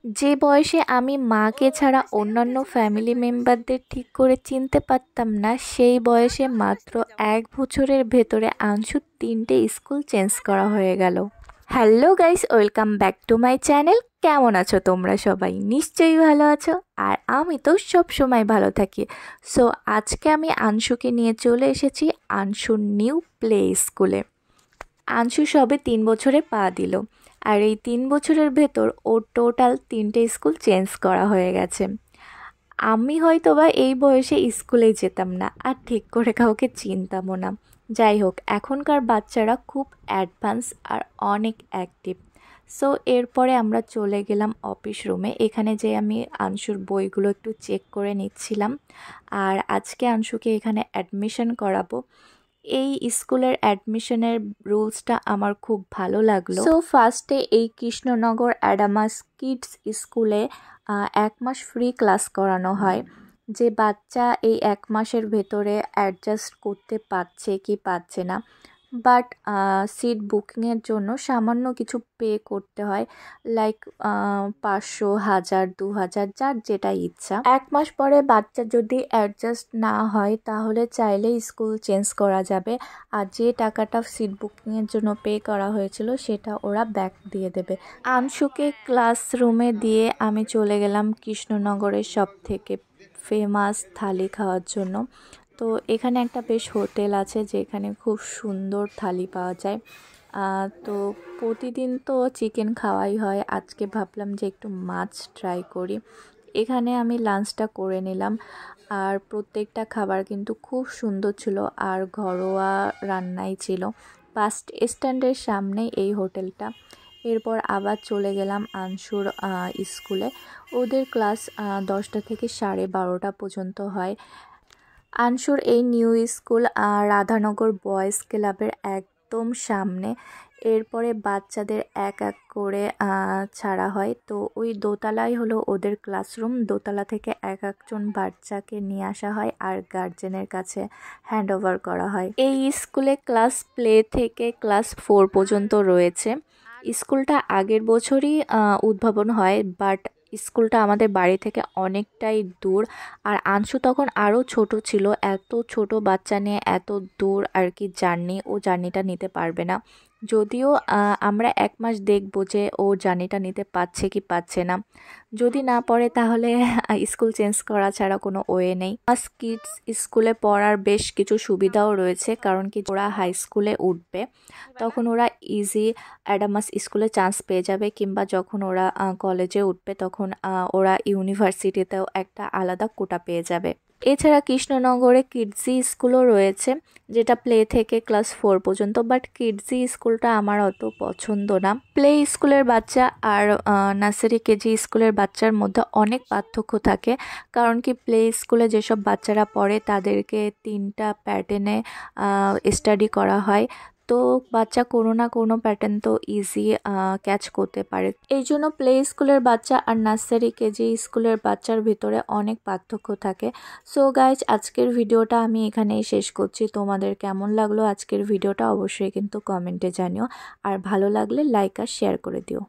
যে বয়সে আমি মাকে ছাড়া অন্যান্য ফ্যামিলি মেম্বারদের ঠিক করে চিনতে পারতাম না, সেই বয়সে মাত্র 1 বছরের ভেতরে আংশুর 3টে স্কুল চেঞ্জ করা হয়ে গেল। Hello guys, welcome back to my channel. কেমন আছো তোমরা সবাই? নিশ্চয়ই ভালো আছো, আর আমি তো সব সময় ভালো থাকি। সো আজকে আমি আংশুকে নিয়ে চলে এসেছি আংশুর নিউ প্লে স্কুলে। আংশু সবে 3 বছরে পা দিল, আর এই 3 বছরের ভেতর ওর টোটাল 3টে স্কুল চেঞ্জ করা হয়ে গেছে। আমি হয়তো বা এই বয়সে স্কুলে যেতাম না, আর ঠিক করে কাউকে চিনতামও না। যাই হোক, এখনকার বাচ্চারা খুব অ্যাডভান্স আর অনেক অ্যাক্টিভ। সো এরপরে আমরা চলে গেলাম অফিস রুমে। এখানে যে আমি আংশুর বইগুলো একটু চেক করে নিচ্ছিলাম, আর আজকে আংশুকে এখানে অ্যাডমিশন করাবো। এই স্কুলের অ্যাডমিশনের রুলসটা আমার খুব ভালো লাগলো। সো ফার্স্টে এই কৃষ্ণনগর অ্যাডামাস কিডস স্কুলে 1 মাস ফ্রি ক্লাস করানো হয়। যে বাচ্চা এই 1 মাসের ভেতরে অ্যাডজাস্ট করতে পারছে কি পারছে না, বাট সিট বুকিংয়ের জন্য সামান্য কিছু পে করতে হয়, লাইক 500, 1000, 2000, যার যেটা ইচ্ছা। 1 মাস পরে বাচ্চা যদি অ্যাডজাস্ট না হয় তাহলে চাইলে স্কুল চেঞ্জ করা যাবে, আর যে টাকাটা সিট বুকিংয়ের জন্য পে করা হয়েছিল সেটা ওরা ব্যাক দিয়ে দেবে। আংশুকে ক্লাসরুমে দিয়ে আমি চলে গেলাম কৃষ্ণনগরের সব থেকে ফেমাস থালি খাওয়ার জন্য। তো এখানে একটা বেশ হোটেল আছে যেখানে খুব সুন্দর থালি পাওয়া যায়। তো প্রতিদিন তো চিকেন খাওয়াই হয়, আজকে ভাবলাম যে একটু মাছ ট্রাই করি। এখানে আমি লাঞ্চটা করে নিলাম, আর প্রত্যেকটা খাবার কিন্তু খুব সুন্দর ছিল আর ঘরোয়া রান্নাই ছিল। বাস স্ট্যান্ডের সামনেই এই হোটেলটা। এরপর আবার চলে গেলাম আংশুর স্কুলে। ওদের ক্লাস 10টা থেকে 12:30 পর্যন্ত হয়। আংশুর এই নিউ স্কুল রাধানগর বয়েজ ক্লাবের একদম সামনে। এরপরে বাচ্চাদের এক এক করে ছাড়া হয়। তো ওই দোতলায় হলো ওদের ক্লাসরুম। দোতলা থেকে এক একজন বাচ্চাকে নিয়ে আসা হয় আর গার্জেনের কাছে হ্যান্ড ওভার করা হয়। এই স্কুলে ক্লাস প্লে থেকে ক্লাস 4 পর্যন্ত রয়েছে। স্কুলটা আগের বছরই উদ্ভাবন হয়, বাট স্কুলটা আমাদের বাড়ি থেকে অনেকটাই দূর, আর আংশু তখন আরও ছোট ছিল। এত ছোট বাচ্চা নিয়ে এত দূর আর কি ও জার্নিটা নিতে পারবে না। যদিও আমরা 1 মাস দেখব যে ও জার্নিটা নিতে পারছে কি পারছে না। যদি না পড়ে তাহলে স্কুল চেঞ্জ করা ছাড়া কোনো ওয়ে নেই। কিডস স্কুলে পড়ার বেশ কিছু সুবিধাও রয়েছে, কারণ কি ওরা হাই স্কুলে উঠবে তখন ওরা ইজি অ্যাডামাস স্কুলে চান্স পেয়ে যাবে, কিংবা যখন ওরা কলেজে উঠবে তখন ওরা ইউনিভার্সিটিতেও একটা আলাদা কোটা পেয়ে যাবে। এছাড়া কৃষ্ণনগরে কিডজি স্কুলও রয়েছে, যেটা প্লে থেকে ক্লাস 4 পর্যন্ত, বাট কিডজি স্কুলটা আমার অত পছন্দ না। প্লে স্কুলের বাচ্চা আর নার্সারি কেজি স্কুলের বাচ্চার মধ্যে অনেক পার্থক্য থাকে, কারণ কি প্লে স্কুলে যেসব বাচ্চারা পড়ে তাদেরকে 3টা প্যাটার্নে স্টাডি করা হয়। তো বাচ্চা কোনো না কোনো প্যাটার্ন তো ইজি ক্যাচ করতে পারে। এই জন্য প্লে স্কুলের বাচ্চা আর নার্সারি কেজি স্কুলের বাচ্চার ভিতরে অনেক পার্থক্য থাকে। সো গাইজ, আজকের ভিডিওটা আমি এখানেই শেষ করছি। তোমাদের কেমন লাগলো আজকের ভিডিওটা অবশ্যই কিন্তু কমেন্টে জানিও, আর ভালো লাগলে লাইক আর শেয়ার করে দিও।